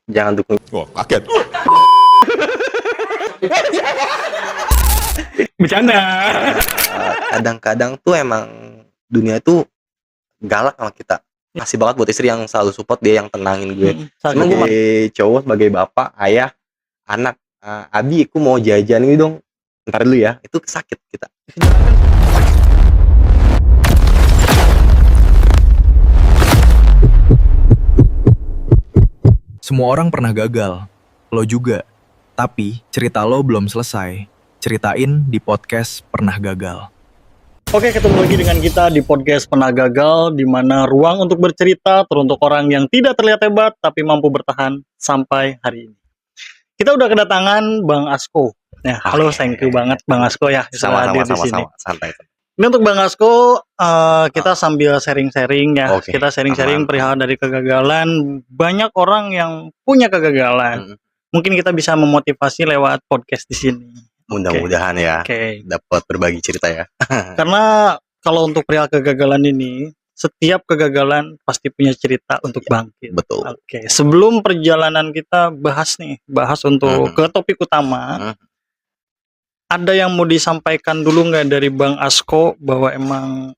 Jangan dukung. Wah, kaget. Bercanda. Kadang-kadang tuh emang dunia tuh galak sama kita. Kasih banget buat istri yang selalu support dia, yang tenangin gue. Emang gue sebagai cowok, sebagai bapak, ayah, anak, Abi, aku mau jajan ini dong. Ntar dulu ya, itu sakit kita. Semua orang pernah gagal, lo juga. Tapi cerita lo belum selesai. Ceritain di podcast Pernah Gagal. Oke, ketemu lagi dengan kita di podcast Pernah Gagal, di mana ruang untuk bercerita teruntuk orang yang tidak terlihat hebat tapi mampu bertahan sampai hari ini. Kita udah kedatangan Bang Asko. Ya, halo, thank you banget Bang Asko ya sudah hadir di sini. Santai. Ini untuk Bang Asko, kita sambil sharing-sharing ya. Oke, Kita sharing-sharing aman. perihal dari kegagalan. Banyak orang yang punya kegagalan. Mungkin kita bisa memotivasi lewat podcast di sini. Mudah-mudahan ya Oke. dapat berbagi cerita ya. Karena kalau untuk perihal kegagalan ini, setiap kegagalan pasti punya cerita untuk bangkit. Betul. Oke, sebelum perjalanan kita bahas untuk ke topik utama. Ada yang mau disampaikan dulu nggak dari Bang Asko bahwa emang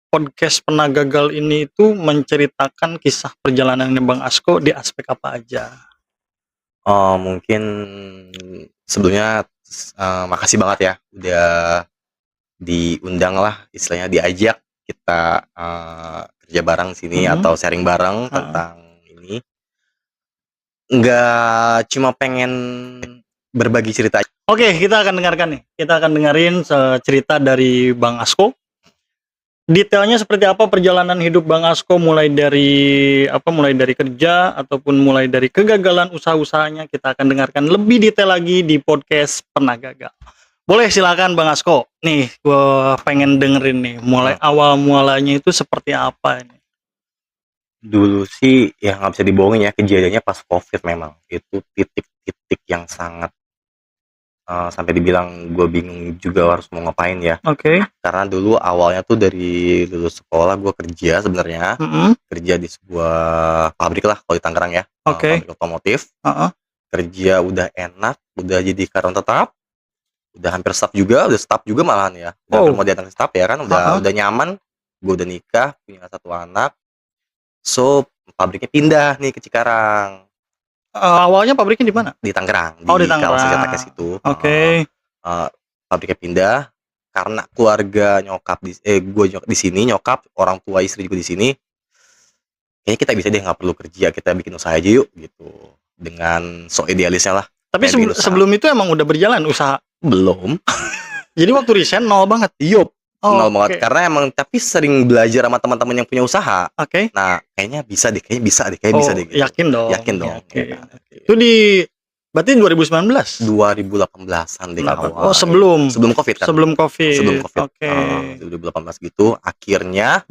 podcast Pernah Gagal ini itu menceritakan kisah perjalanannya Bang Asko di aspek apa aja? Mungkin sebelumnya makasih banget ya udah diundang lah, istilahnya diajak kita kerja bareng sini atau sharing bareng tentang ini. Nggak cuma pengen berbagi cerita. Oke, kita akan dengarkan nih. Kita akan dengerin cerita dari Bang Asko. Detailnya seperti apa perjalanan hidup Bang Asko mulai dari kerja ataupun mulai dari kegagalan usaha-usahanya, kita akan dengarkan lebih detail lagi di podcast Pernah Gagal. Boleh, silakan Bang Asko. Nih, gue pengen dengerin nih mulai awal mualanya itu seperti apa ini. Dulu sih ya nggak bisa dibohongin ya, kejadiannya pas COVID memang. Itu titik-titik yang sangat sampai dibilang gue bingung juga harus mau ngapain ya. Oke. Karena dulu awalnya tuh dari lulus sekolah gue kerja sebenarnya. Kerja di sebuah pabrik lah kalau di Tangerang ya. Oke. Pabrik otomotif. Kerja udah enak, udah jadi karyawan tetap. Udah hampir staff juga malahan ya. Udah mau diantara staff ya kan, udah nyaman. Gue udah nikah, punya 1 anak. So, pabriknya pindah nih ke Cikarang. Awalnya pabriknya di mana? Di Tangerang, di Tangerang. kawasan Cetakes itu. Oke. Pabriknya pindah karena keluarga nyokap gue di sini, nyokap, orang tua istri juga di sini. Kayaknya kita bisa deh, nggak perlu kerja, kita bikin usaha aja yuk gitu. Dengan idealisnya lah. Tapi sebelum itu emang udah berjalan usaha? Belum. Jadi waktu resign nol banget. Yup. Nol banget, karena emang tapi sering belajar sama teman-teman yang punya usaha. Oke. Nah, kayaknya bisa deh gitu. Yakin dong. Ya, Itu berarti 2019? 2018-an deh awal. Sebelum COVID kan. Sebelum COVID. Oke. 2018 gitu. Akhirnya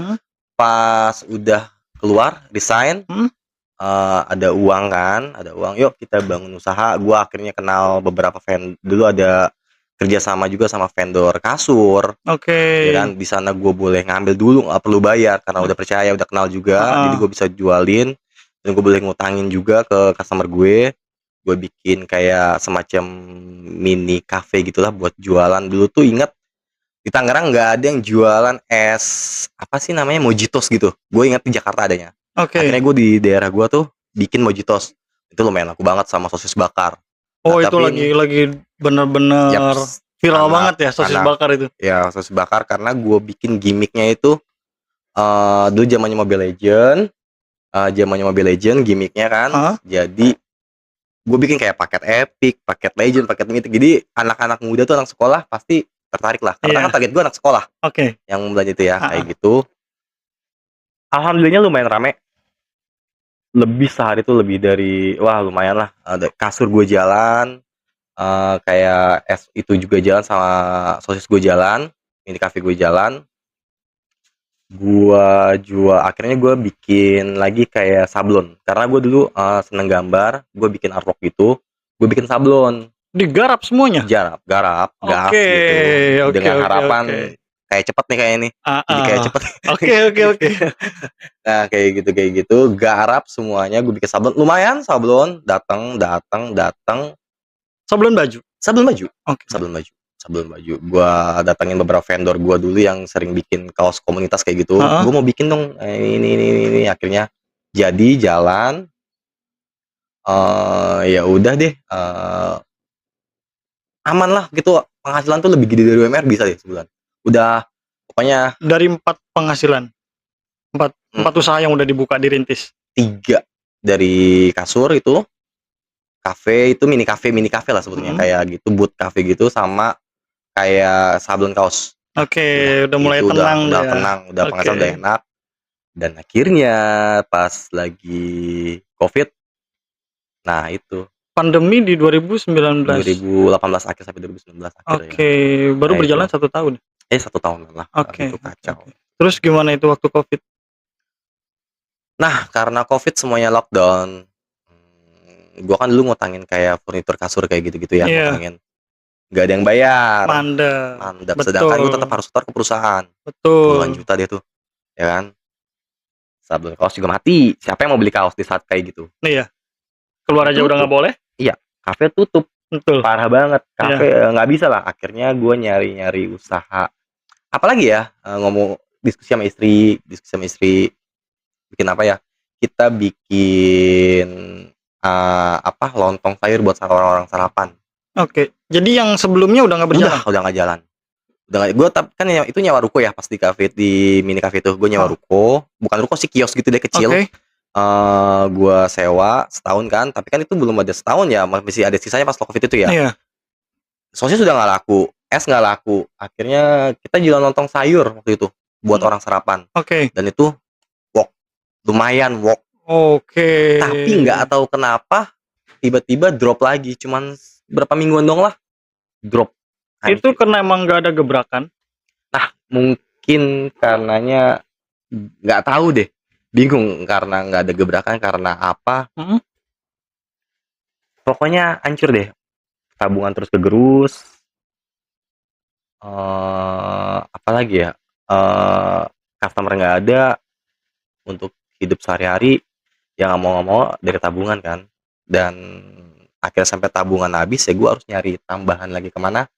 pas udah keluar resign, ada uang, yuk kita bangun usaha. Gua akhirnya kenal beberapa dulu ada kerjasama juga sama vendor kasur. Oke. Ya kan, di sana gue boleh ngambil dulu, nggak perlu bayar karena udah percaya, udah kenal juga. Jadi gue bisa jualin dan gue boleh ngutangin juga ke customer gue. Gue bikin kayak semacam mini cafe gitulah buat jualan. Dulu tuh inget di Tangerang nggak ada yang jualan es apa sih namanya, mojitos gitu. Gue inget di Jakarta adanya. Oke. Akhirnya gue di daerah gue tuh bikin mojitos. Itu lumayan laku banget sama sosis bakar. Itu lagi bener-bener viral banget ya sosis bakar itu. Ya, sosis bakar karena gue bikin gimmicknya itu dulu zamannya Mobile Legend, gimmicknya kan. Jadi gue bikin kayak paket epic, paket legend, paket mythic. Jadi anak-anak muda tuh, anak sekolah pasti tertarik lah. Karena kan target gue anak sekolah. Oke. Yang belanja itu ya, kayak gitu. Alhamdulillahnya lumayan rame. Lebih sehari tuh lebih dari, lumayan lah. Ada kasur gue jalan, kayak es itu juga jalan, sama sosis gue jalan, ini cafe gue jalan. Gue jual, akhirnya gue bikin lagi kayak sablon. Karena gue dulu seneng gambar, gue bikin artwork gitu. Gue bikin sablon. Digarap semuanya? Garap gas Oke, gitu. oke, Dengan oke, harapan oke. kayak cepet nih kayak ini. Jadi kayak cepet. Oke. Nah, kayak gitu. Garap semuanya, gue bikin sablon. Lumayan sablon, datang. Sablon baju. Oke. Sablon baju. Gua datangin beberapa vendor gua dulu yang sering bikin kaos komunitas kayak gitu. Heeh. Gua mau bikin dong ini. Akhirnya jadi jalan. Ya udah deh. Aman lah gitu. Penghasilan tuh lebih gede dari UMR bisa deh sebulan. Udah pokoknya Dari 4 penghasilan. 4 usaha yang udah dibuka dirintis. 3 dari kasur itu, kafe itu mini kafe lah sebetulnya kayak gitu, booth kafe gitu sama kayak sablon kaos. Oke, udah mulai Itu tenang udah ya. tenang, udah Oke. penghasilan udah enak. Dan akhirnya pas lagi Covid, nah itu Pandemi di 2019. 2018 akhir sampai 2019 akhir ya. Oke, baru Nah, berjalan itu. 1 tahun. 1 tahun lah. Oke. Itu kacau. Terus gimana itu waktu Covid? Nah, karena Covid semuanya lockdown. Gua kan dulu ngutangin kayak furnitur kasur kayak gitu-gitu ya, Iya. ngutangin. Gak ada yang bayar. Mandap. Sedangkan gue tetap harus setor ke perusahaan. Betul. Puluhan juta dia tuh. Ya kan? Sablon kaos juga mati. Siapa yang mau beli kaos di saat kayak gitu? Iya. Keluar aja udah nggak boleh. Kafe tutup. Betul. Parah banget. Kafe nggak bisa lah. Akhirnya gue nyari usaha. Apalagi ya, ngomong diskusi sama istri. Bikin apa ya? Kita bikin lontong sayur buat orang-orang sarapan. Oke. Jadi yang sebelumnya udah nggak berjalan. Udah nggak jalan. Gue kan itu nyewa ruko ya pas di mini cafe itu. Gue nyewa ruko, bukan ruko sih, kios gitu deh kecil. Oke. Gue sewa setahun kan, tapi kan itu belum ada setahun ya, masih ada sisanya pas Covid itu ya. Iya. Sosis sudah nggak laku, es nggak laku. Akhirnya kita jual lontong sayur waktu itu buat orang sarapan. Oke. Dan itu lumayan wok. Oke. Tapi nggak tahu kenapa tiba-tiba drop lagi, cuman berapa mingguan dong lah drop. Itu karena emang nggak ada gebrakan. Nah, mungkin karenanya nggak tahu deh, bingung karena nggak ada gebrakan karena apa. Pokoknya hancur deh, tabungan terus kegerus. Apalagi ya, customer nggak ada untuk hidup sehari-hari, ya nggak mau dari tabungan kan. Dan akhirnya sampai tabungan habis ya gue harus nyari tambahan lagi kemana.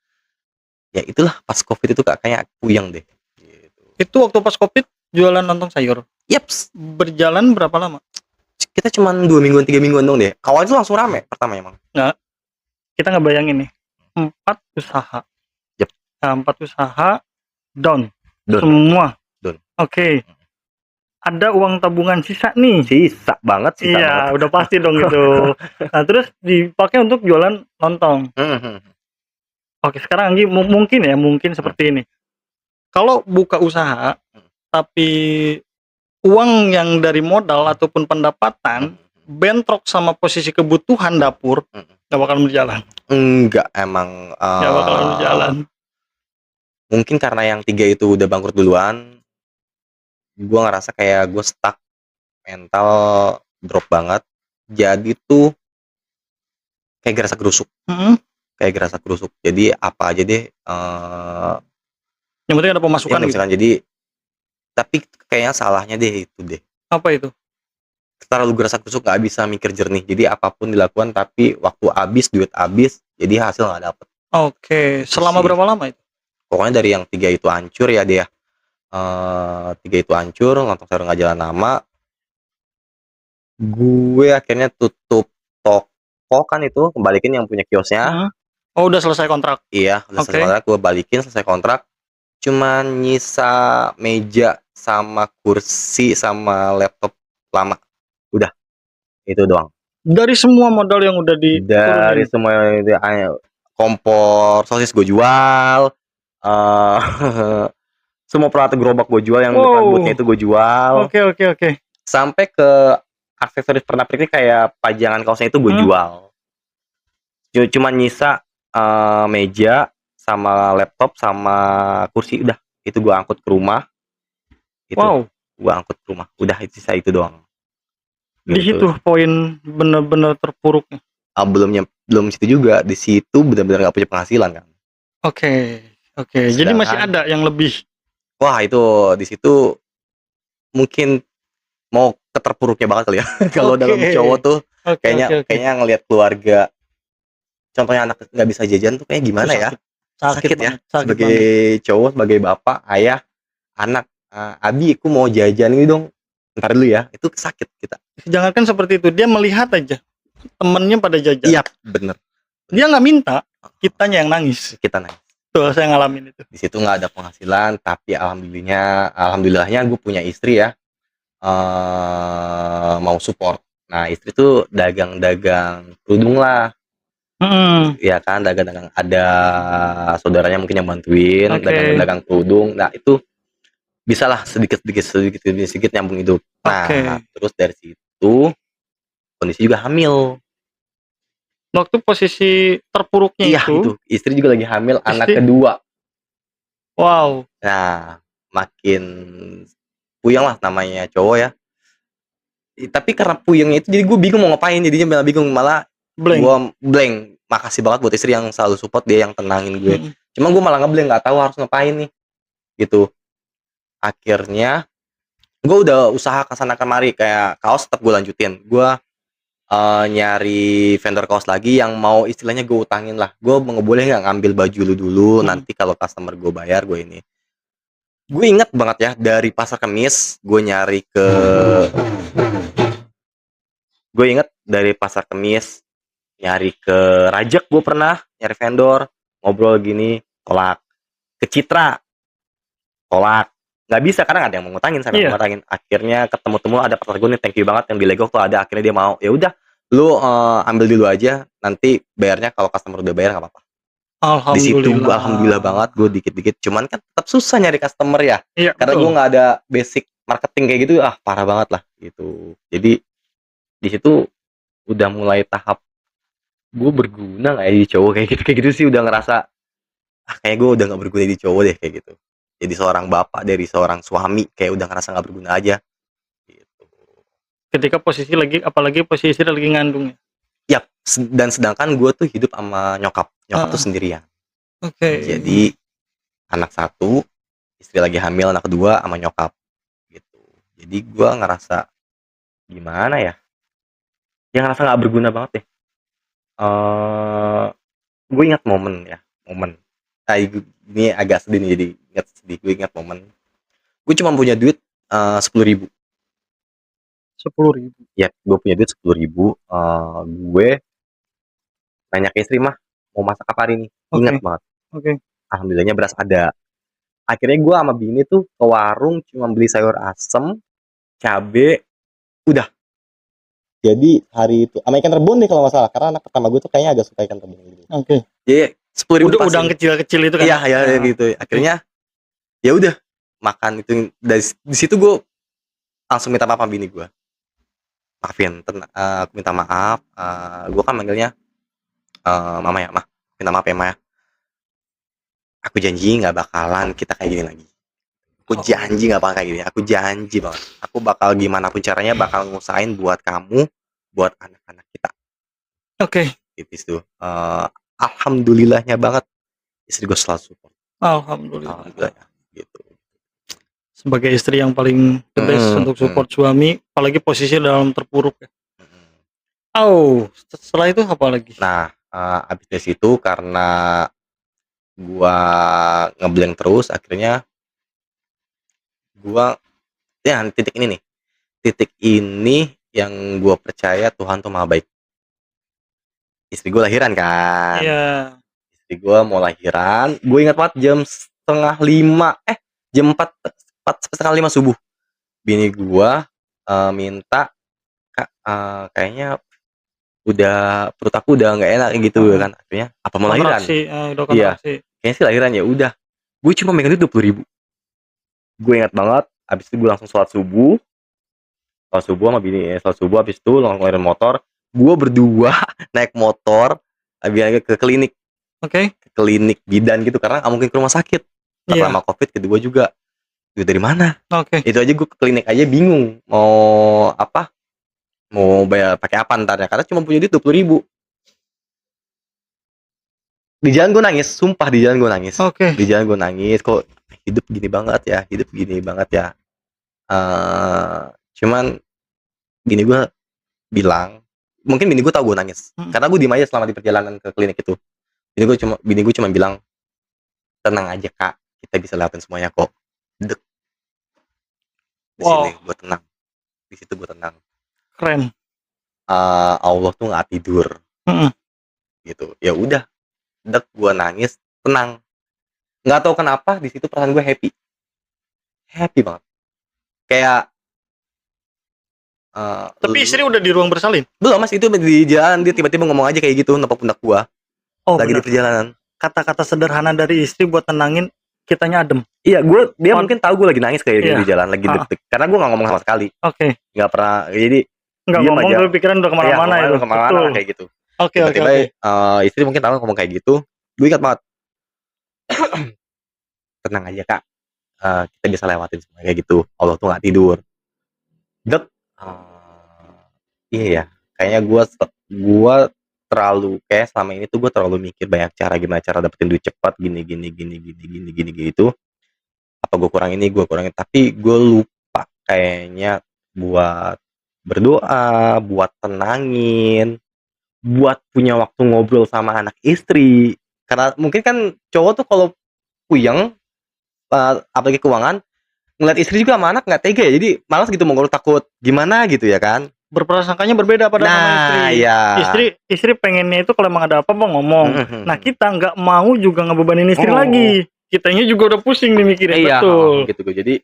Ya itulah pas Covid itu kayak puyeng deh gitu. Itu waktu pas Covid jualan lontong sayur. Yaps. Berjalan berapa lama? Kita cuman 2 mingguan 3 mingguan dong deh. Awal itu langsung rame pertama emang. Nah, kita ngebayangin nih 4 usaha. Yep. Nah, 4 usaha down. Down. Semua Down. Oke. Ada uang tabungan sisa nih. Sisa banget. Iya, udah pasti dong itu. Nah, terus dipakai untuk jualan lontong. Oke, sekarang Anggi mungkin seperti ini. Kalau buka usaha, tapi uang yang dari modal ataupun pendapatan bentrok sama posisi kebutuhan dapur, nggak bakal berjalan. Enggak, emang Nggak bakal berjalan. mungkin karena yang 3 itu udah bangkrut duluan, gue ngerasa kayak gue stuck, mental drop banget. Jadi tuh kayak gerasa gerusuk. Jadi apa aja deh, Yang penting ada pemasukan gitu. jadi tapi kayaknya salahnya deh itu deh. Apa itu? Terlalu gerasa gerusuk, nggak bisa mikir jernih. Jadi apapun dilakukan tapi waktu habis, duit habis, jadi hasil nggak dapet. Oke, selama sih. berapa lama itu? Pokoknya dari yang 3 itu hancur ya dia. 3 itu hancur, lontong sayur nggak jalan lama. Gue akhirnya tutup toko kan itu, kembalikin yang punya kiosnya. Oh, udah selesai kontrak. Iya, udah selesai kontrak, gue balikin selesai kontrak. Cuman nyisa meja sama kursi sama laptop lama. Udah. Itu doang. Dari semua modal yang udah Dari semua kompor sosis gue jual. Semua peralatan gerobak gue jual, yang depan bootnya itu gue jual. Oke. Sampai ke aksesoris pernak-pernik kayak pajangan kaosnya itu gue jual. Cuman nyisa meja sama laptop sama kursi, udah itu gue angkut ke rumah. Gue angkut ke rumah, udah sisa itu doang. Di situ poin bener-bener terpuruknya. Belum situ juga, di situ benar-benar nggak punya penghasilan kan. Oke. Jadi masih ada yang lebih Wah itu di situ mungkin mau keterpuruknya banget kali ya. Kalau Oke. dalam cowok tuh Oke, oke, kayaknya oke. kayaknya ngelihat keluarga, contohnya anak nggak bisa jajan tuh kayak Itu gimana ya? sakit. Sakit Sakit ya. banget, sakit Sebagai banget. cowok, sebagai bapak, ayah, anak, "Abi, aku mau jajan ini dong." "Entar dulu ya." Itu sakit kita. Jangankan seperti itu, dia melihat aja temennya pada jajan. Iya, bener. Dia nggak minta, kitanya yang nangis. Kita nangis. Tuh, saya ngalamin itu. Di situ nggak ada penghasilan, tapi alhamdulillahnya gue punya istri ya, mau support. Nah, istri tuh dagang-dagang kerudung lah. Mhm. Ya kan, dagang-dagang, ada saudaranya mungkin yang bantuin Oke. dagang-dagang kerudung. Nah itu bisalah sedikit nyambung hidup. Nah Oke. terus dari situ kondisi juga hamil. Waktu posisi terpuruknya Iya itu, itu, istri juga lagi hamil anak istri kedua. wow, Nah makin puyeng lah, namanya cowok ya. Tapi karena puyengnya itu jadi gue bingung mau ngapain, jadinya malah bingung, malah gue blank. blank. Makasih banget buat istri yang selalu support, dia yang tenangin gue. Mhm. Cuma gue malah ngeblank, nggak tahu harus ngapain nih gitu. Akhirnya gue udah usaha kesana kemari, kayak kaos tetap gue lanjutin. Gue nyari vendor kaos lagi yang mau istilahnya gue utangin lah. Gue boleh nggak ngambil baju lu dulu, Mhm. nanti kalau customer gue bayar gue ini. Gue inget banget ya, dari Pasar Kemis gue nyari ke, gue inget dari Pasar Kemis nyari ke Rajak, gue pernah nyari vendor, ngobrol gini, tolak. Ke Citra, tolak. Nggak bisa karena nggak ada yang mau ngutangin, saya mau Iya, ngutangin. Akhirnya ketemu ada partner gue nih, thank you banget, yang di Legok tuh ada. Akhirnya dia mau, ya udah lu ambil dulu aja, nanti bayarnya kalau customer udah bayar nggak apa-apa. Di situ gue alhamdulillah alhamdulillah. banget, gue dikit-dikit, cuman kan tetap susah nyari customer ya, Iya, karena gue betul. nggak ada basic marketing kayak gitu, parah banget lah gitu. Jadi di situ udah mulai tahap gue berguna nggak ya di cowok, kayak gitu sih, udah ngerasa kayak gue udah nggak berguna di cowok deh kayak gitu. Jadi seorang bapak, dari seorang suami, kayak udah ngerasa nggak berguna aja gitu. Ketika posisi lagi apalagi posisi istri lagi ngandung ya? Yap, dan sedangkan gue tuh hidup sama nyokap tuh Heeh, sendirian. oke. Jadi anak satu, istri lagi hamil anak kedua sama nyokap gitu. Jadi gue ngerasa gimana ya? Ya ngerasa nggak berguna banget deh. Gue ingat momen ya, momen. Ini agak sedih nih, jadi ingat sedih. Gue ingat momen. Gue cuma punya duit 10.000. 10.000. Ya, gue punya duit 10.000. Gue nanya ke istri, mah mau masak apa hari ini? Ingat Oke, banget. oke. Alhamdulillahnya beras ada. Akhirnya gue sama bini tuh ke warung cuma beli sayur asem, cabe, udah. Jadi hari itu sama ikan rebun deh kalau nggak salah, karena anak pertama gue tuh kayaknya agak suka ikan rebun gitu. Oke. Jadi 10.000 Udang dipasin. kecil-kecil itu kan Iya ya? ya Heeh, gitu. oke. Akhirnya ya udah makan itu, dari di situ gue langsung minta maaf sama bini gue. Maafin, aku minta maaf. Gue kan manggilnya mama ya, mah. Minta maaf ya, ma ya. Aku janji nggak bakalan kita kayak gini lagi. Aku Oh, janji nggak bakal kayak gini. Aku janji banget. Aku bakal gimana pun caranya bakal ngusahain buat kamu, buat anak-anak kita. oke. Itu alhamdulillahnya banget istri gue selalu support. Alhamdulillah. Alhamdulillah ya, gitu. Sebagai istri yang paling the best Mhm, untuk mhm, support suami, apalagi posisi dalam terpuruk ya. mhm. Oh, setelah itu apa lagi? Nah, abis dari situ karena gua ngeblank terus, akhirnya gua ya titik ini yang gua percaya Tuhan tuh Maha Baik. Istri gua lahiran kan, Iya. istri gua mau lahiran, gue ingat banget jam setengah lima, jam 4 4 setengah 5 subuh. Bini gua minta, "Kak, kayaknya perut aku udah nggak enak," gitu Heeh. kan. Akhirnya, "Apa mau lahiran?" Kontraksi, udah Iya, kontraksi. kayaknya sih lahiran, ya udah. Gue cuma megang duit 20.000. Gue ingat banget, habis itu gue langsung sholat subuh sama bini, sholat subuh, habis itu langsung ngeluarin motor. Gue berdua naik motor, habis Oke. ke klinik bidan gitu, karena nggak mungkin ke rumah sakit. Iya. Pertama COVID, kedua juga duit dari mana? Oke. Itu aja gue ke klinik aja bingung mau apa, mau bayar pakai apa entarnya, karena cuma punya duit 20.000. Di jalan gue nangis, sumpah di jalan gue nangis. Oke. Di jalan gue nangis, kok hidup gini banget ya, cuman bini gue bilang, mungkin bini gue tahu gue nangis, karena gue diem aja selama di perjalanan ke klinik itu. Bini gue cuma bilang, tenang aja kak, kita bisa lewatin semuanya kok. Dek. Di sini gue tenang, di situ gue tenang. Keren. Allah tuh nggak tidur, gitu. Ya udah, dek, gue nangis, tenang. Nggak tahu kenapa di situ perasaan gue happy banget. Kayak Tapi istri udah di ruang bersalin? belum mas, itu di jalan dia tiba-tiba ngomong aja kayak gitu, nepuk pundak gua. Lagi bener. di perjalanan. Kata-kata sederhana dari istri buat tenangin kitanya adem. Iya, dia mungkin tahu gue lagi nangis kayak di jalan, lagi deg-deg. Karena gue nggak ngomong sama sekali. Oke. Nggak pernah, jadi Nggak diem ngomong aja. tapi pikiran udah kemana-mana Iya, itu. kemana-mana Betul. kayak gitu. Oke. Tiba-tiba istri mungkin tahu ngomong kayak gitu. Gue ingat banget. Tenang aja kak, kita bisa lewatin semua kayak gitu. Allah tuh nggak tidur. Dek. Iya ya, kayaknya gue terlalu, kayak selama ini tuh gue terlalu mikir banyak cara, gimana cara dapetin duit cepat, gini gitu. Apa gue kurang ini, gue kurangin, tapi gue lupa kayaknya buat berdoa, buat tenangin, buat punya waktu ngobrol sama anak istri. Karena mungkin kan cowok tuh kalau puyeng, apalagi keuangan, ngeliat istri juga sama anak nggak tega ya, jadi malas gitu, mau ngobrol, takut gimana gitu ya kan. Berprasangkanya berbeda pada sama istri. Ya. Istri pengennya itu kalau emang ada apa-apa ngomong. Nah kita nggak mau juga ngebebanin istri lagi. Kitanya juga udah pusing nih mikirin. Iya, betul. gitu gue. Jadi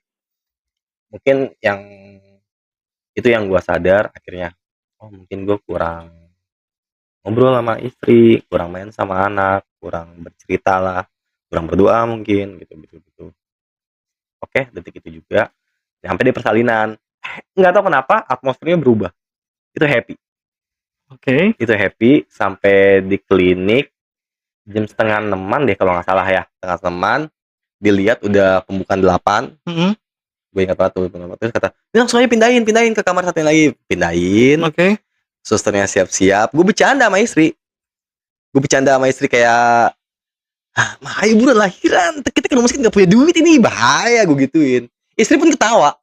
mungkin itu yang gue sadar akhirnya. Mungkin gue kurang ngobrol sama istri, kurang main sama anak, kurang bercerita lah, kurang berdoa mungkin gitu. Oke, detik itu juga sampai di persalinan. Nggak tahu kenapa atmosfernya berubah. Itu happy. Oke. Itu happy sampai di klinik jam 5:30 deh kalau nggak salah ya. 5:30 dilihat udah pembukaan 8. Gue ingat banget tuh. Terus kata, langsung aja pindahin ke kamar satu lagi. Pindahin. Oke. Susternya siap-siap. Gue bercanda sama istri kayak, ayo buruan lahiran. Kita ke rumah sakit nggak punya duit ini, bahaya, gue gituin. Istri pun ketawa.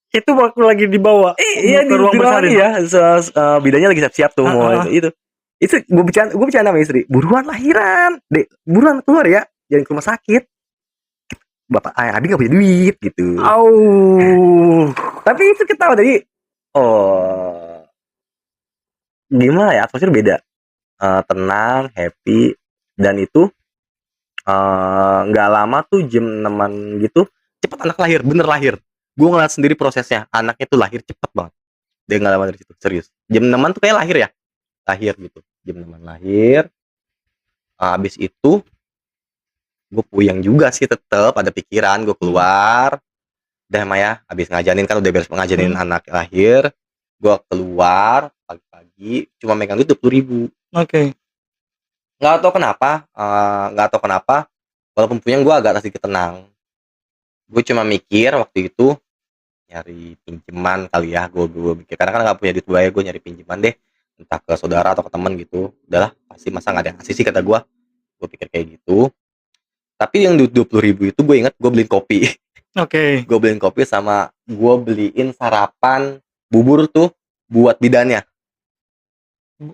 Itu waktu lagi dibawa Iya, ke ruang bersalin ya. Bidannya lagi siap-siap tuh mau itu. Itu gue bercanda sama istri, buruan lahiran, dek, buruan keluar ya, jangan ke rumah sakit. Bapak Abi nggak punya duit gitu. Tapi itu ketawa tadi. Gimana ya, atmosfer beda. Tenang, happy, dan itu nggak lama tuh jam 6 gitu cepet anak lahir, bener lahir. Gue ngeliat sendiri prosesnya, anaknya tuh lahir cepet banget. Dia nggak lama dari situ, serius. Jam 6 tuh kayak lahir gitu. Jam 6 lahir. Abis itu gue puyeng juga sih, tetep ada pikiran. Gue keluar, udah Maya, abis ngajanin kan, udah beres ngajanin anak lahir. Gue keluar pagi-pagi, cuma megang duit 20.000. Oke. Nggak tahu kenapa, walaupun puyeng gue agak sedikit tenang. Gue cuma mikir waktu itu nyari pinjaman kali ya, gue mikir, karena kan nggak punya duit banyak, gue nyari pinjaman deh, entah ke saudara atau ke teman gitu. Udahlah, pasti masa nggak ada yang ngasih sih, kata gue pikir kayak gitu. Tapi yang duit 20.000 itu gue inget gue beliin kopi. Oke. Gue beliin kopi sama gue beliin sarapan bubur tuh buat bidannya.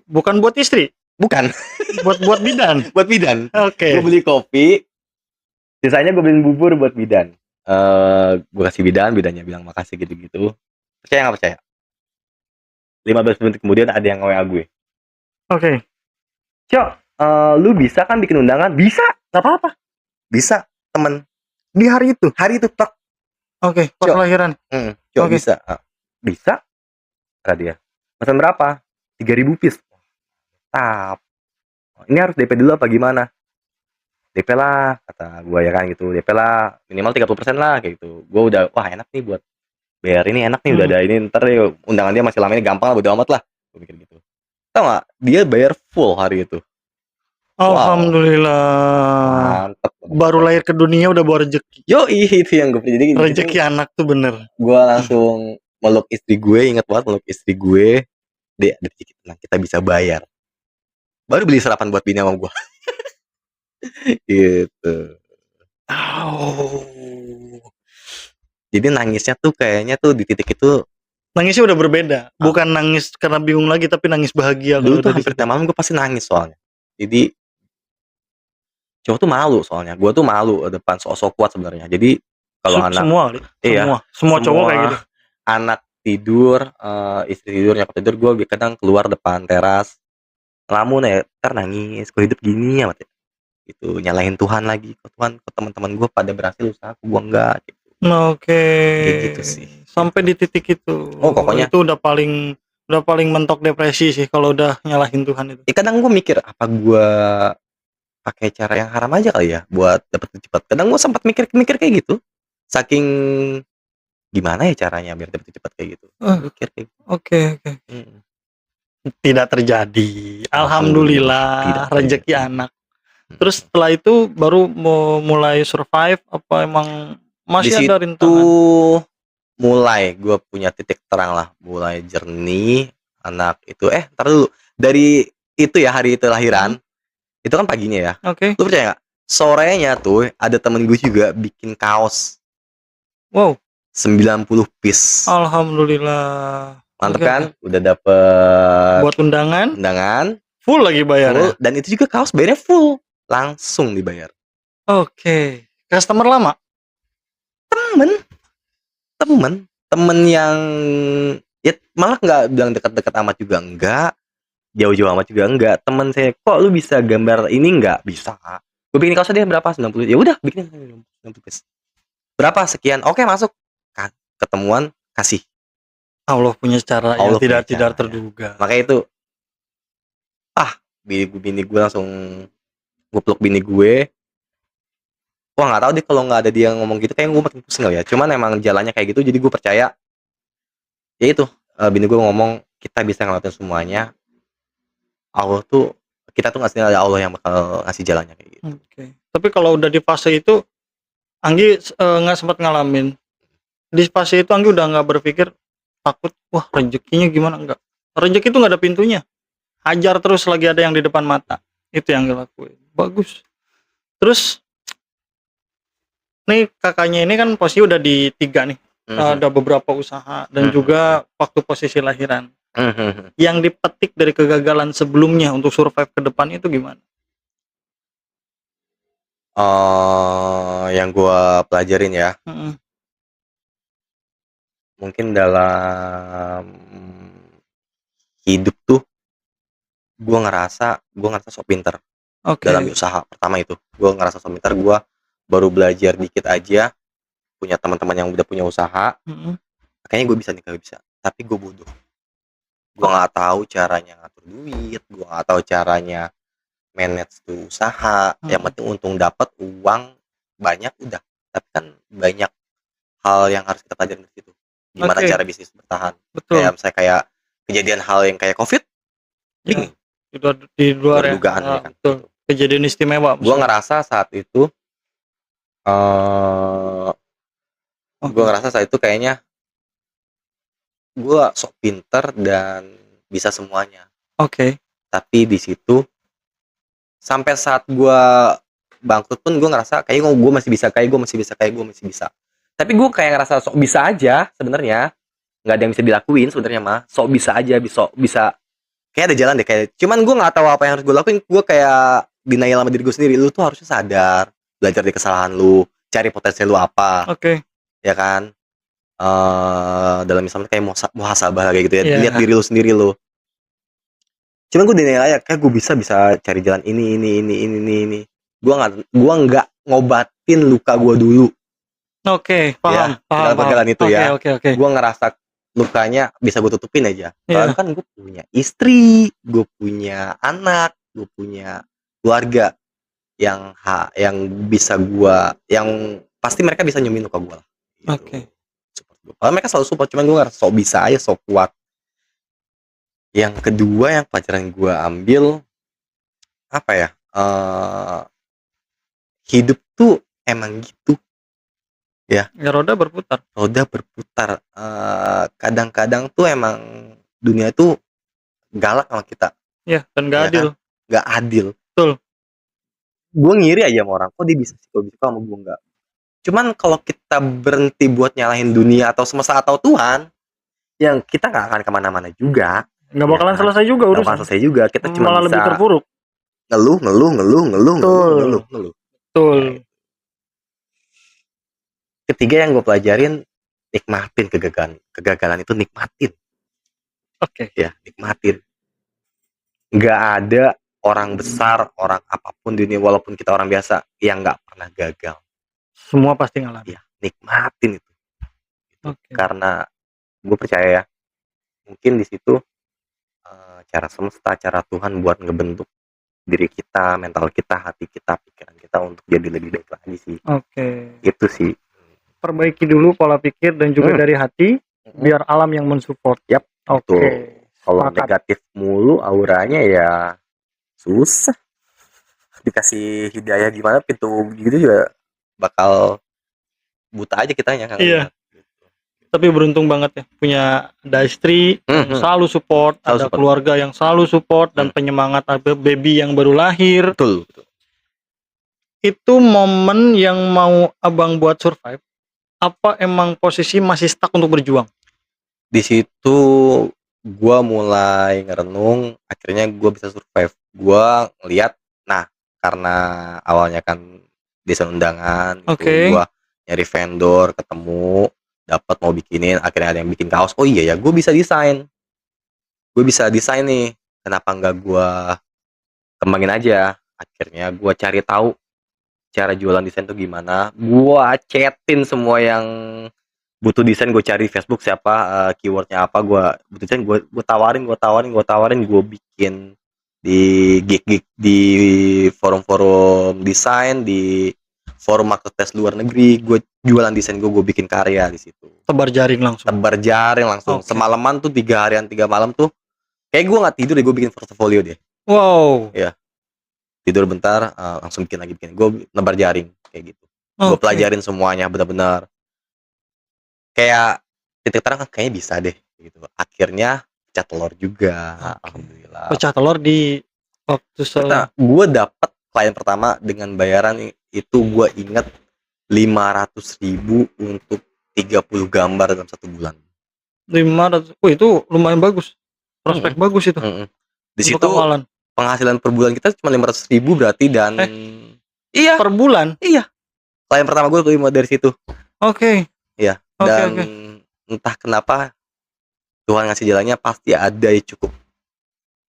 Bukan buat istri? Bukan. buat bidan. Buat bidan. Oke. Gue beli kopi, sisanya gue beliin bubur buat bidan. Gue kasih bidannya bilang makasih gitu-gitu. Percaya nggak percaya? 15 menit kemudian ada yang nge-WA gue. Oke. Cok, lu bisa kan bikin undangan? Bisa, nggak apa-apa. Bisa, temen. Di hari itu tek. Oke, pas lahiran. Cok, bisa. Bisa, kata dia. Pesan berapa? 3.000 piece. Tap. Ini harus DP dulu apa gimana? DP lah, kata gue ya kan gitu. DP lah, minimal 30% lah kayak gitu. Gue udah, wah enak nih buat bayar ini, enak nih, udah ada ini, ntar deh undangan dia masih lama ini, gampang lah, bodo amat lah. Gue mikir gitu. Tau gak, dia bayar full hari itu. Alhamdulillah. Mantep. Baru lahir ke dunia udah bawa rezeki. Yoi, itu yang gue jadi rezeki anak tuh bener. Gue langsung meluk istri gue, ingat banget meluk istri gue. Dek, ada rezeki tenang, kita bisa bayar. Baru beli sarapan buat bini sama gue. Gitu. Jadi nangisnya tuh kayaknya tuh di titik itu Nangisnya udah berbeda, bukan nangis karena bingung lagi tapi nangis bahagia dulu kalau tuh udah di hampir situ. tiap malam gue pasti nangis soalnya. Jadi cowok tuh malu soalnya. Gue tuh malu depan sok-sok kuat sebenarnya. Jadi kalau anak Semua kali, iya, semua cowok kayak gitu. anak tidur, istri tidur, nyokap tidur, gue kadang keluar depan teras, ngelamun ya, entar nangis, kok hidup gini amat ya, gitu. Nyalahin Tuhan lagi, kok Tuhan, kok teman-teman gue pada berhasil usaha, kok gue enggak, gitu. Oke. Kayak gitu sih, Sampai gitu. di titik itu. Oh, pokoknya Itu udah paling mentok depresi sih kalau udah nyalahin Tuhan itu. kadang gue mikir, apa gue pakai cara yang haram aja kali ya, buat dapet duit cepat. Kadang gue sempat mikir-mikir kayak gitu, saking gimana ya caranya biar dapet duit cepat kayak gitu. Mikir kayak gitu. Oke. Mhm. Tidak terjadi. Alhamdulillah, tidak Alhamdulillah rezeki terjadi. anak. Terus setelah itu baru mau mulai survive apa emang Di masih ada situ rintangan? mulai gue punya titik terang lah, mulai jernih, anak itu entar dulu, dari itu ya, hari itu lahiran, itu kan paginya ya, Oke. lu percaya nggak, sorenya tuh ada temen gue juga bikin kaos Wow, 90 piece. alhamdulillah. Mantep Oke. kan, udah dapet Buat undangan undangan, full lagi full, bayarnya. dan itu juga kaos bayarnya full, langsung dibayar. Oke. Customer lama? Temen, temen yang ya malah nggak bilang dekat-dekat amat juga enggak, jauh-jauh amat juga enggak. Temen saya, kok lu bisa gambar ini enggak? Bisa. Gue bikin kaosnya dia berapa? 90. Ya udah, bikin 90 piece. Berapa? Sekian. Oke, masuk. Ketemuan, kasih. Allah punya cara yang Allah punya tidak caranya. terduga. Makanya itu, bini gue langsung, gue peluk bini gue. Wah, nggak tahu deh, kalau nggak ada dia ngomong gitu kayak gue makin pusing kali ya. Cuman emang jalannya kayak gitu, jadi gue percaya. Ya itu, bini gue ngomong kita bisa ngelakuin semuanya. Allah tuh, kita tuh nggak sendiri, ada Allah yang bakal ngasih jalannya kayak gitu. Oke. Tapi kalau udah di fase itu Anggi nggak sempat ngalamin. Di fase itu Anggi udah nggak berpikir takut, wah rezekinya gimana, enggak. Rezeki itu nggak ada pintunya. Hajar terus lagi ada yang di depan mata. Itu yang Anggi lakuin. Bagus. Terus nih kakaknya ini kan posisi udah di 3 nih. Ada beberapa usaha dan juga waktu posisi lahiran. Yang dipetik dari kegagalan sebelumnya untuk survive ke depan itu gimana? Yang gue pelajarin ya, Mm-mm. mungkin dalam hidup tuh gue ngerasa sok pinter dalam Oke. usaha. Pertama itu gue ngerasa sok pinter, gue baru belajar dikit aja, punya teman-teman yang udah punya usaha, Mm-mm. kayaknya gue bisa nih, kagak bisa, tapi gue bodoh, gue nggak tahu caranya ngatur duit, gue nggak tahu caranya manage tuh usaha. Yang Mm-mm. penting untung, dapat uang banyak udah. Tapi kan banyak hal yang harus kita pelajari di situ, gimana Oke. cara bisnis bertahan. Betul. Kayak kejadian hal yang kayak COVID, Ya, bingung, di luar ya. dugaan ya kan. Betul. Kejadian istimewa. Gue ngerasa saat itu, gue ngerasa saat itu kayaknya gue sok pinter dan bisa semuanya. Oke. Tapi di situ sampai saat gue bangkrut pun gue ngerasa kayak gue masih bisa. Tapi gue kayak ngerasa sok bisa aja sebenarnya, nggak ada yang bisa dilakuin sebenarnya mah, sok bisa aja, bisa kayak ada jalan deh, kayak cuman gue nggak tahu apa yang harus gue lakuin. Gue kayak denial sama diri gue sendiri. Lu tuh harusnya sadar, belajar dari kesalahan lu, cari potensi lu apa. Oke. Ya kan, dalam misalnya kayak muhasabah kayak gitu ya. Yeah. Lihat diri lu sendiri lu. Cuman gue denial aja, kayak gue bisa cari jalan ini. Gue nggak ngobatin luka gue dulu. Oke, paham. Dalam perjalanan itu ya. Oke. Gue ngerasa lukanya bisa gue tutupin aja. Soalnya Iya. kan gue punya istri, gue punya anak, gue punya keluarga yang bisa gue, yang pasti mereka bisa nyembuhin luka gue lah. Gitu. Oke. Mereka selalu support, cuman gue ngerasa sok bisa aja, sok kuat. Yang kedua yang pelajaran gue ambil apa ya? Hidup tuh emang gitu. Ya, roda berputar. Kadang-kadang tuh emang dunia itu galak sama kita. Ya, dan gak adil. Kan? Gak adil. Betul. Gue ngiri aja sama orang, kok dia bisa sih, kok bisa, kok sama gue enggak. Cuman kalau kita berhenti buat nyalahin dunia atau semesta atau Tuhan, yang kita nggak akan kemana-mana juga. Nggak Ya bakalan kan? selesai juga Nggak urusan. akan selesai juga. Kita cuma Malah lebih bisa terpuruk. ngeluh. Betul. Betul. Ketiga yang gue pelajarin, nikmatin kegagalan. Kegagalan itu nikmatin. Oke. Ya, nikmatin. Nggak ada orang besar, orang apapun di dunia, walaupun kita orang biasa, yang nggak pernah gagal. Semua pasti ngalamin. Ya, nikmatin itu. Oke. Karena gue percaya ya, mungkin di situ cara semesta, cara Tuhan buat ngebentuk diri kita, mental kita, hati kita, pikiran kita untuk jadi lebih baik lagi sih. Oke. Itu sih. Perbaiki dulu pola pikir dan juga dari hati, biar alam yang mensupport. Yap, Oke. betul. Kalau Sepakat. negatif mulu auranya ya susah. Dikasih hidayah gimana, pintu gitu juga bakal buta aja kitanya kan. Iya. Tapi beruntung banget ya punya ada istri yang selalu support, ada keluarga yang selalu support dan penyemangat, ada baby yang baru lahir. Betul. Itu momen yang mau abang buat survive. Apa emang posisi masih stuck untuk berjuang? Di situ gua mulai ngerenung, akhirnya gua bisa survive. Gua ngeliat, nah karena awalnya kan desain undangan, gitu, gua nyari vendor, ketemu, dapat mau bikinin, akhirnya ada yang bikin kaos. Oh iya ya, gue bisa desain nih. Kenapa nggak gue kembangin aja? Akhirnya gue cari tahu cara jualan desain tuh gimana. Gue chatin semua yang butuh desain, gue cari Facebook siapa, keywordnya apa, gue butuh desain, gue tawarin, gue bikin di gig di forum-forum desain, di forum marketplace luar negeri, gue jualan desain gue bikin karya di situ. Tebar jaring langsung. Semalaman tuh 3 harian 3 malam tuh kayak gue nggak tidur deh, gue bikin portofolio deh. Wow. Ya, tidur bentar, langsung bikin lagi. Gue nebar jaring kayak gitu. Gue pelajarin semuanya benar-benar. Kayak titik terang, kayaknya bisa deh gitu. Akhirnya pecah telur juga. Alhamdulillah. Pecah telur di waktu gue dapet klien pertama dengan bayaran itu, gue inget 500.000 untuk 30 gambar dalam 1 bulan. 500, itu lumayan bagus. Prospek bagus itu. Di situ penghasilan per bulan kita cuma 500.000 berarti, dan iya per bulan. Iya. Klien pertama gue terima dari situ. Oke. Iya. Dan entah kenapa Tuhan ngasih jalannya, pasti ada ya cukup.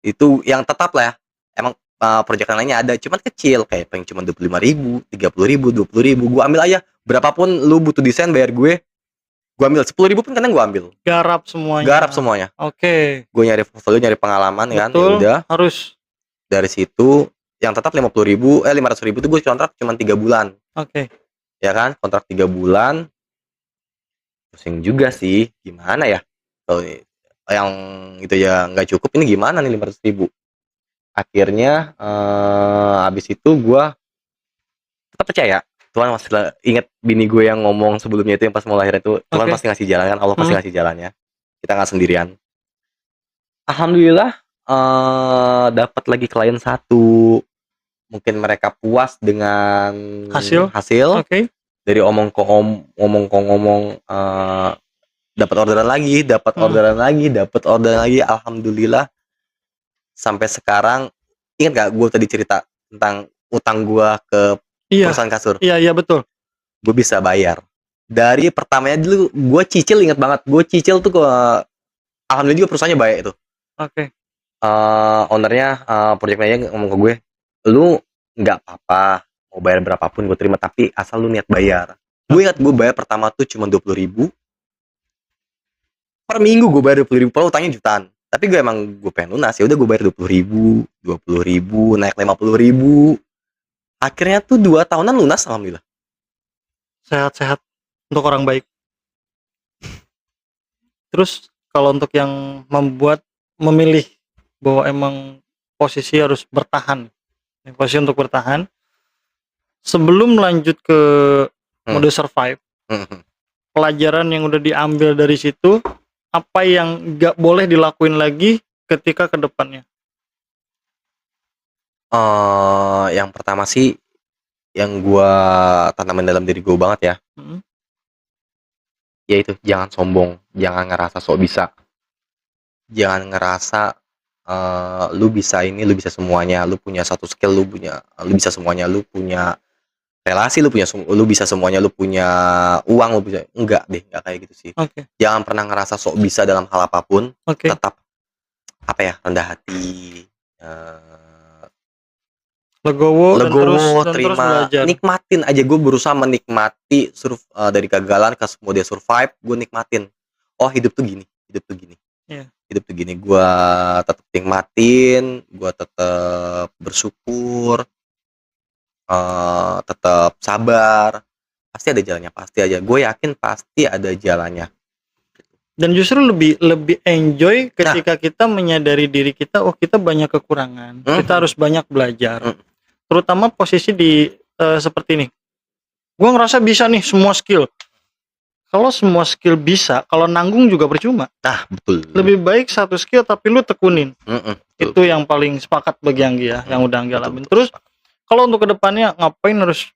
Itu yang tetap lah ya. Emang proyekan lainnya ada, cuman kecil, kayak paling cuma 25.000, 30.000, 20.000. Gue ambil aja. Berapapun lu butuh desain, bayar gue ambil 10.000 pun kadang gue ambil. Garap semuanya. Oke. Gue nyari portfolio, nyari pengalaman. Betul, kan. Ya udah. Harus. Dari situ yang tetap 500.000 itu gue kontrak cuma 3 bulan. Oke. Ya kan, kontrak 3 bulan. Pusing juga sih, gimana ya? Kalau yang itu ya nggak cukup, ini gimana nih 500.000? Akhirnya habis itu gue tetap percaya Tuhan masih ingat bini gue yang ngomong sebelumnya itu, yang pas mau lahir itu, Tuhan pasti ngasih jalan kan, Allah pasti ngasih jalannya, kita nggak sendirian. Alhamdulillah dapat lagi klien 1, mungkin mereka puas dengan hasil. Dari omong dapat orderan lagi, alhamdulillah. Sampai sekarang, ingat gak gue tadi cerita tentang utang gue ke perusahaan kasur? Iya betul. Gue bisa bayar. Dari pertamanya dulu gue cicil, ingat banget. Gue cicil tuh ke, alhamdulillah juga perusahaannya baik itu. Ownernya, project manager ngomong ke gue, lu nggak apa-apa mau bayar berapapun gue terima, tapi asal lu niat bayar. Gue ingat gue bayar pertama tuh cuma 20.000 per minggu. Gue bayar 20.000, padahal utangnya jutaan. Tapi gue pengen lunas, ya udah gue bayar 20.000, naik 50.000. Akhirnya tuh 2 tahunan lunas, alhamdulillah. Sehat-sehat untuk orang baik. Terus kalau untuk yang memilih bahwa emang posisi harus bertahan, posisi untuk bertahan, sebelum lanjut ke mode survive, pelajaran yang udah diambil dari situ, apa yang gak boleh dilakuin lagi ketika ke depannya? Yang pertama sih, yang gua tanamin dalam diri gua banget ya, Mhm. yaitu jangan sombong, jangan ngerasa sok bisa, jangan ngerasa lu bisa ini, lu bisa semuanya, lu punya satu skill, lu bisa semuanya, lu punya relasi, lu bisa semuanya, lu punya uang, lu bisa enggak deh, enggak kayak gitu sih. Oke. Jangan pernah ngerasa sok bisa dalam hal apapun, Oke. tetap apa ya, rendah hati, eee, Legowo dan terus legowo, terus terima, belajar. nikmatin aja. Gue berusaha menikmati dari kegagalan ke kemudian survive, gue nikmatin. Oh, hidup tuh gini, hidup tuh gini. Iya. Hidup tuh gini, gua tetap nikmatin, gua tetap bersyukur, tetap sabar, pasti ada jalannya, pasti aja. Gue yakin pasti ada jalannya. Dan justru lebih lebih enjoy Nah, ketika kita menyadari diri kita, oh kita banyak kekurangan, kita harus banyak belajar. mhm, Terutama posisi di seperti ini. Gua ngerasa bisa nih semua skill. Kalau semua skill bisa, kalau nanggung juga percuma. nah betul, Lebih baik satu skill tapi lu tekunin. betul, Itu yang paling sepakat bagi Anggi ya, yang udah Anggi betul, alamin. betul, Terus kalau untuk kedepannya ngapain harus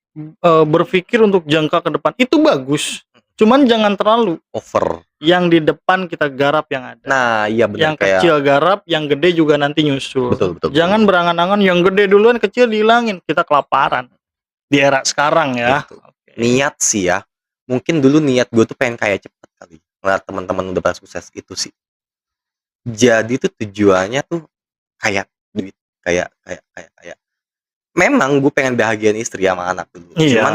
berpikir untuk jangka ke depan itu bagus. Cuman jangan terlalu over. yang di depan kita garap yang ada. Nah, iya benar, Yang kecil garap, yang gede juga nanti nyusul. betul, Jangan berangan-angan yang gede duluan, kecil dihilangin. Kita kelaparan di era sekarang ya. gitu. Oke. Niat sih ya, mungkin dulu niat gue tuh pengen kaya cepet kali, ngeliat teman-teman udah pada sukses, itu sih. Jadi tuh tujuannya tuh kayak duit, kayak memang gue pengen bahagiain istri sama anak dulu. Iya.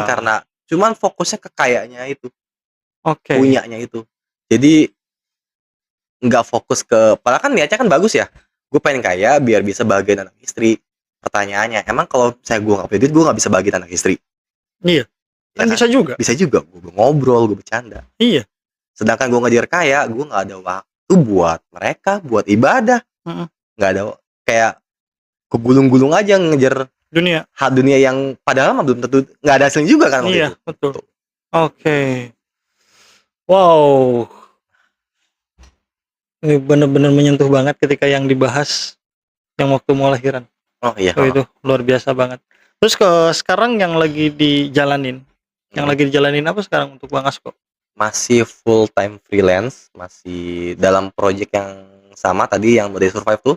Cuman fokusnya ke kayaknya itu, Oke. punyanya itu. Jadi nggak fokus ke, padahal kan niatnya kan bagus ya. Gue pengen kaya biar bisa bahagiain anak istri. Pertanyaannya, emang kalau saya gue nggak punya duit, gue nggak bisa bahagiain anak istri? Iya. Ya Kan bisa juga. Bisa juga. Gue ngobrol, gue bercanda. Iya. Sedangkan gue ngejar kaya, gue nggak ada waktu buat mereka, buat ibadah. Mm-mm. Nggak ada, kayak kegulung-gulung aja ngejar Dunia. dunia yang padahal mah belum tentu nggak ada hasilnya juga kan waktu Iya, itu. betul. Oke. Wow. Ini benar-benar menyentuh banget ketika yang dibahas yang waktu mau lahiran. Oh iya. Oh, itu luar biasa banget. Terus ke sekarang yang lagi dijalanin. Yang lagi dijalanin apa sekarang untuk Bang Asko? Masih full time freelance, masih dalam project yang sama tadi yang Mode Survive tuh,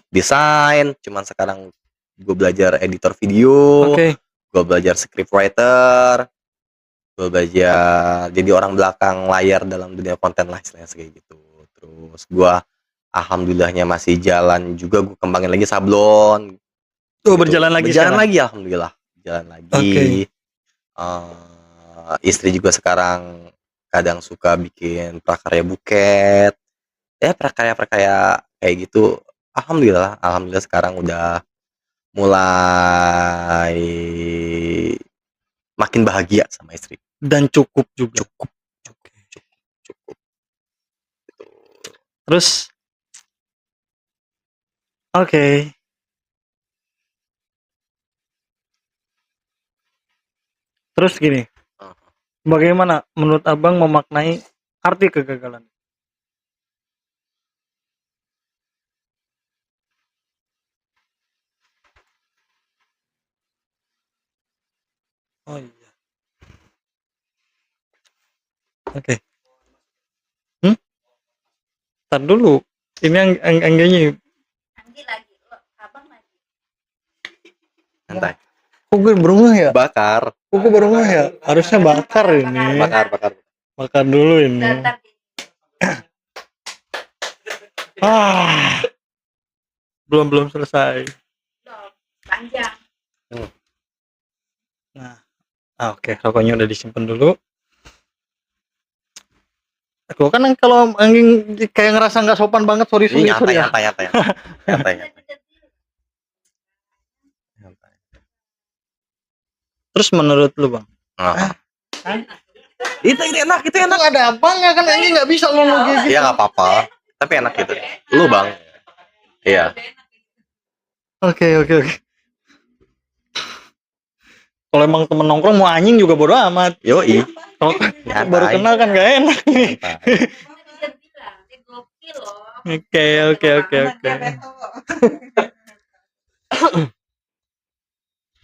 desain, cuman sekarang gue belajar editor video, Oke. gue belajar script writer, gue belajar jadi orang belakang layar dalam dunia konten lah istilahnya kayak gitu. Terus gue alhamdulillahnya masih jalan juga, gue kembangin lagi sablon. Oh, berjalan lagi Berjalan sekarang? lagi alhamdulillah, jalan lagi. Oke. Istri juga sekarang kadang suka bikin prakarya buket, ya prakarya kayak gitu. Alhamdulillah sekarang udah mulai makin bahagia sama istri. Dan cukup juga. Cukup. Terus oke. Terus gini. Bagaimana menurut Abang memaknai arti kegagalan? Oh iya. Oke. Ntar dulu. Ini angganya. Anggi lagi, Abang lagi. Santai. Kok gue baru ngeh ya? Bakar. Kok gue baru ngeh ya? Harusnya bakar ini. Bakar. Bakar dulu ini. Ntar Belum selesai. panjang. Nah, oke, rokoknya udah disimpan dulu. Aku kan kalau anjing kayak ngerasa nggak sopan banget, sorry ya. Nyantai. Terus menurut lu Bang? Itu enak. Itu ada abangnya kan, anjing nggak bisa lu gitu. Iya nggak apa-apa, tapi enak gitu. Lu Bang. Iya. Oke. Kalau emang temen nongkrong mau anjing juga bodo amat. Yoi. Kalau baru kenal kan gak enak nih. Oke.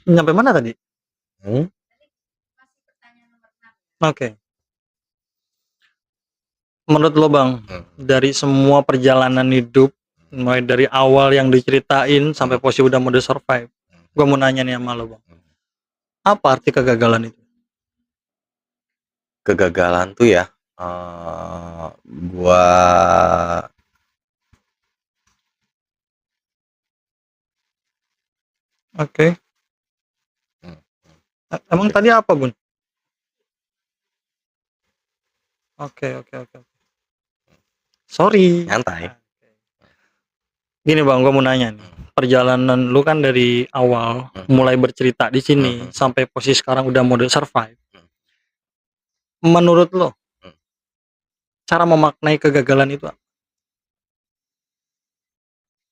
Nyampe mana tadi? Masih pertanyaan nomor 6. Oke. Menurut lo Bang, dari semua perjalanan hidup, mulai dari awal yang diceritain sampai posisi udah mode survive, gue mau nanya nih sama lo Bang, apa arti kegagalan itu? Kegagalan tuh ya, gua Oke. Emang tadi apa Bun? Oke. Sorry. nyantai. Gini Bang, gue mau nanya nih. Perjalanan lu kan dari awal mulai bercerita di sini sampai posisi sekarang udah mode survive. Menurut lo, cara memaknai kegagalan itu apa?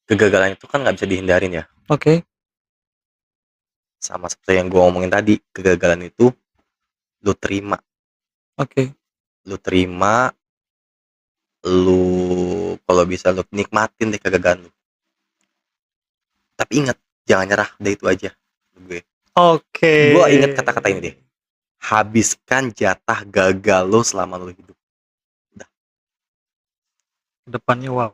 Kegagalan itu kan nggak bisa dihindarin ya. Oke. Sama seperti yang gua omongin tadi, kegagalan itu lu terima. Oke. Lu terima, lu kalau bisa lu nikmatin deh kegagalan lu. Tapi ingat, jangan nyerah, udah itu aja. Oke. Gua ingat kata-kata ini deh. Habiskan jatah gagal lu selama lu hidup. Depannya wow.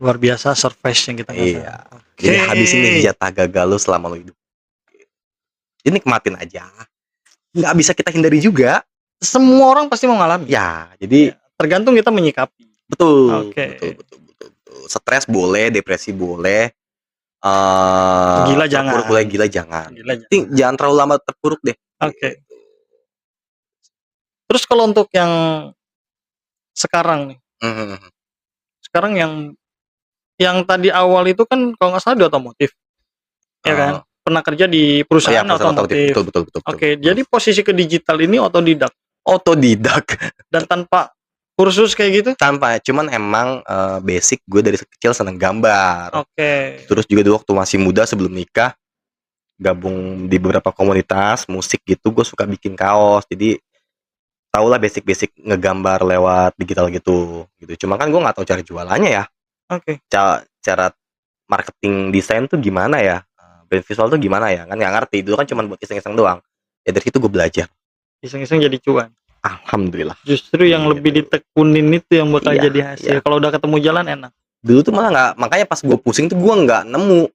Luar biasa surprise yang kita Iya. Oke. Jadi habisin deh jatah gagal lu selama lu hidup. Jadi nikmatin aja. Nggak bisa kita hindari juga. Semua orang pasti mau ngalamin. Ya, jadi tergantung kita menyikapi. betul. Oke. Betul. Stres boleh, depresi boleh. Gila jangan. Boleh, gila jangan. Gila Jangan terlalu lama terpuruk deh. Oke. Terus kalau untuk yang sekarang nih, sekarang yang tadi awal itu kan kalau nggak salah di otomotif, ya kan? Pernah kerja di perusahaan otomotif. Betul. Oke, jadi posisi ke digital ini otodidak dan tanpa kursus kayak gitu? Tanpa, cuman emang basic gue dari kecil seneng gambar. Oke. Terus juga dulu waktu masih muda sebelum nikah gabung di beberapa komunitas musik gitu, gue suka bikin kaos. Jadi tau lah basic ngegambar lewat digital gitu. Cuma kan gue nggak tahu cara jualannya ya. Oke. Cara marketing desain tuh gimana ya, brand visual tuh gimana ya, kan nggak ngerti. Dulu kan cuma buat iseng-iseng doang. Ya dari situ gue belajar. Iseng-iseng jadi cuan. Alhamdulillah. Justru yang lebih ditekunin itu yang bakal Iya, jadi hasil. iya. Kalau udah ketemu jalan enak. Dulu tuh malah nggak, makanya pas gue pusing tuh gue nggak nemu.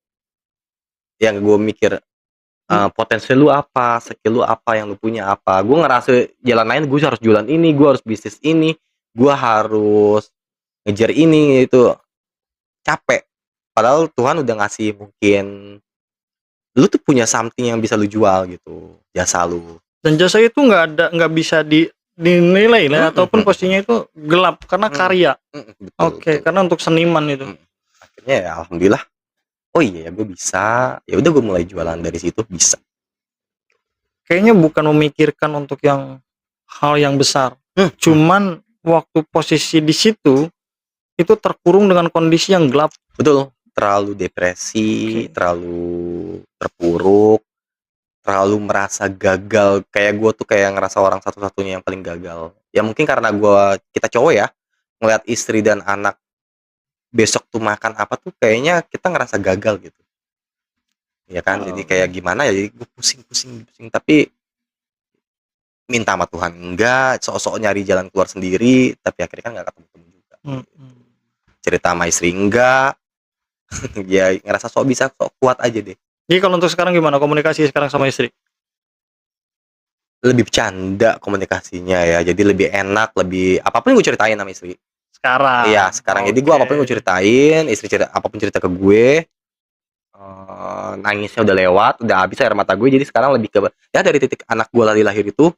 Yang gue mikir potensi lu apa, skill lu apa, yang lu punya apa. Gue ngerasa jalan lain, gue harus jualan ini, gue harus bisnis ini, gue harus ngejar ini, itu capek. Padahal Tuhan udah ngasih mungkin lu tuh punya something yang bisa lu jual gitu, jasa lu. Dan jasa itu nggak bisa dinilai lah, ataupun posisinya itu gelap karena karya. Oke, karena untuk seniman itu. Akhirnya ya alhamdulillah. Oh iya, gue bisa. Ya udah gue mulai jualan dari situ, bisa. Kayaknya bukan memikirkan untuk yang hal yang besar. Cuman waktu posisi di situ itu terkurung dengan kondisi yang gelap. Betul, terlalu depresi, terlalu terpuruk, terlalu merasa gagal. Kayak gue tuh kayak ngerasa orang satu-satunya yang paling gagal. Ya mungkin karena kita cowok ya, ngeliat istri dan anak besok tuh makan apa tuh kayaknya kita ngerasa gagal gitu. Ya kan, jadi kayak gimana ya, jadi gue pusing. Tapi minta sama Tuhan enggak, sok-sok nyari jalan keluar sendiri, tapi akhirnya kan nggak ketemu juga. Cerita sama istri enggak, ya ngerasa sok bisa, sok kuat aja deh. Jadi kalau untuk sekarang gimana komunikasi sekarang sama istri? Lebih bercanda komunikasinya ya, jadi lebih enak, lebih apapun gue ceritain sama istri. Sekarang. Iya, sekarang. Jadi gue apapun gue ceritain, istri apapun cerita ke gue, nangisnya udah lewat, udah habis air mata gue. Jadi sekarang lebih ke ya dari titik anak gue lari lahir itu.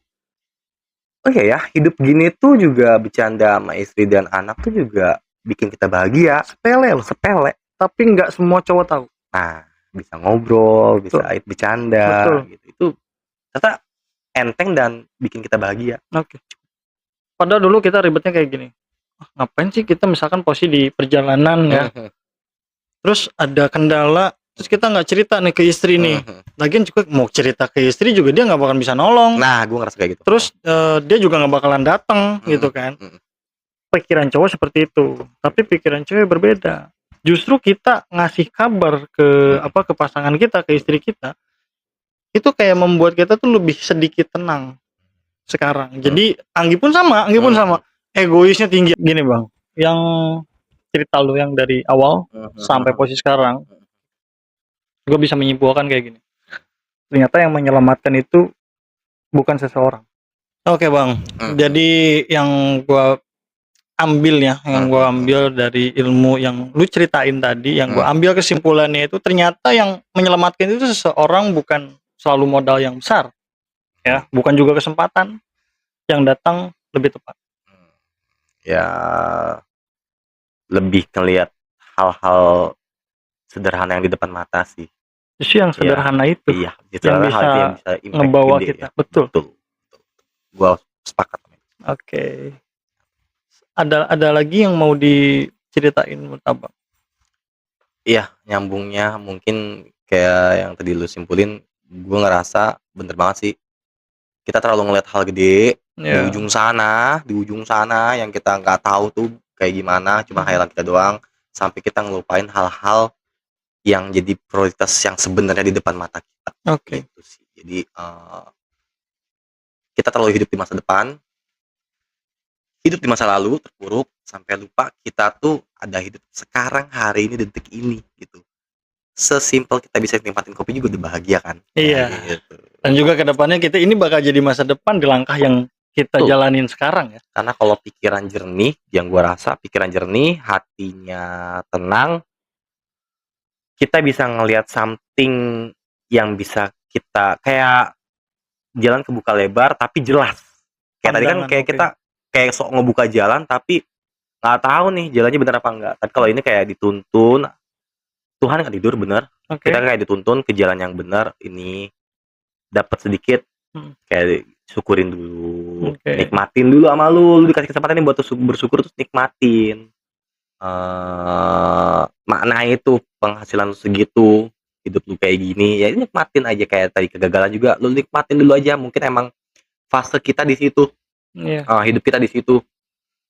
Oh iya ya, hidup gini tuh juga bercanda sama istri dan anak tuh juga bikin kita bahagia. Sepele loh. Sepele. Tapi nggak semua cowok tahu. Nah, bisa ngobrol, bisa bercanda. Gitu. Itu ternyata enteng dan bikin kita bahagia. Oke. Padahal dulu kita ribetnya kayak gini. Ngapain sih kita misalkan posisi di perjalanan ya, terus ada kendala, terus kita nggak cerita nih ke istri nih. Lagian juga mau cerita ke istri juga dia nggak bakalan bisa nolong. Nah, gue ngerasa kayak gitu. Terus dia juga nggak bakalan datang gitu kan. Pikiran cowok seperti itu, tapi pikiran cewek berbeda. Justru kita ngasih kabar ke ke pasangan kita, ke istri kita, itu kayak membuat kita tuh lebih sedikit tenang sekarang. Jadi Anggi pun sama, egoisnya tinggi gini bang. Yang cerita lu yang dari awal sampai posisi sekarang, gue bisa menyimpulkan kayak gini. Ternyata yang menyelamatkan itu bukan seseorang. Oke bang, jadi yang gue ambil dari ilmu yang lu ceritain tadi, yang gue ambil kesimpulannya itu ternyata yang menyelamatkan itu seseorang, bukan selalu modal yang besar, ya, bukan juga kesempatan yang datang lebih tepat. Ya lebih ngelihat hal-hal sederhana yang di depan mata sih. Justru yang sederhana itu, Iya, yang bisa impact ngebawa gede, kita, ya. betul. Gua sepakat. Oke. Ada lagi yang mau diceritain menurut abang? Iya, nyambungnya mungkin kayak yang tadi lu simpulin, gue ngerasa bener banget sih. Kita terlalu ngeliat hal gede di ujung sana yang kita nggak tahu tuh kayak gimana, cuma khayalan kita doang, sampai kita ngelupain hal-hal yang jadi prioritas yang sebenarnya di depan mata kita. Oke. Gitu sih. Jadi kita terlalu hidup di masa depan, hidup di masa lalu terpuruk sampai lupa kita tuh ada hidup sekarang, hari ini, detik ini gitu. Sesimpel kita bisa nikmatin kopi juga udah bahagia kan. Iya. Ya, gitu. Dan juga kedepannya kita ini bakal jadi masa depan di langkah yang kita jalanin sekarang ya. Karena kalau pikiran jernih, yang gua rasa pikiran jernih, hatinya tenang, kita bisa ngelihat something yang bisa kita kayak jalan kebuka lebar tapi jelas. Kayak tadi kan kayak kita kayak sok ngebuka jalan tapi nggak tahu nih jalannya bener apa enggak. Tapi kalau ini kayak dituntun, Tuhan nggak tidur bener. Kita kayak dituntun ke jalan yang benar. Ini dapat sedikit, kayak syukurin dulu, nikmatin dulu sama lu dikasih kesempatan nih buat bersyukur, terus nikmatin. Makna itu penghasilan lu segitu, hidup lu kayak gini, ya nikmatin aja. Kayak tadi kegagalan juga, lu nikmatin dulu aja. Mungkin emang fase kita di situ, hidup kita di situ.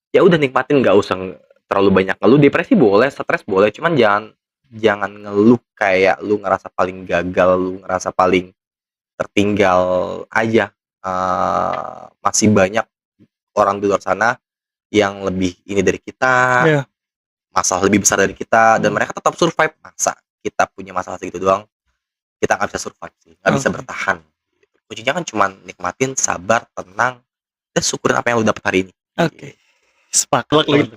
Ya udah nikmatin, nggak usah terlalu banyak ngeluh. Depresi boleh, stres boleh, cuman jangan ngeluh kayak lu ngerasa paling gagal, lu ngerasa paling tertinggal aja. Masih banyak orang di luar sana yang lebih ini dari kita, masalah lebih besar dari kita, dan mereka tetap survive. Masa kita punya masalah segitu doang, kita nggak bisa survive sih, nggak bisa bertahan. Kuncinya kan cuma nikmatin, sabar, tenang, dan syukurin apa yang lu dapat hari ini. Sepakat lagi.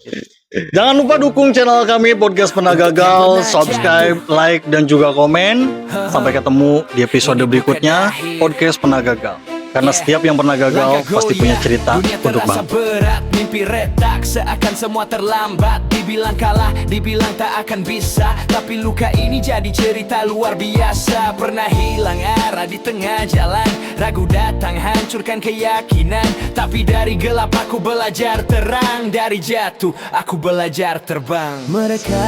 Jangan lupa dukung channel kami Podcast Pernah Gagal, subscribe, like, dan juga komen. Sampai ketemu di episode berikutnya Podcast Pernah Gagal. Karena setiap yang pernah gagal pasti punya cerita untuk bang. Berat, mimpi retak, seakan semua terlambat. Dibilang kalah, dibilang tak akan bisa, tapi luka ini jadi cerita luar biasa. Pernah hilang arah di tengah jalan, ragu datang hancurkan keyakinan. Tapi dari gelap aku belajar terang, dari jatuh aku belajar terbang.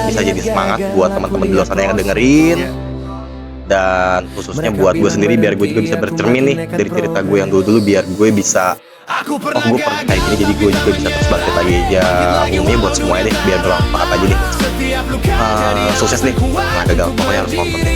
Bisa jadi semangat buat teman-teman di luar sana yang dengerin, dan khususnya buat gue sendiri biar gue juga bisa bercermin nih dari cerita gue yang dulu biar gue bisa gue pernah kayak gini, jadi gue juga bisa terus bangkit lagi aja. Umumnya buat semuanya deh, biar bermanfaat aja deh. Sukses deh, nggak gagal, pokoknya harus nonton deh.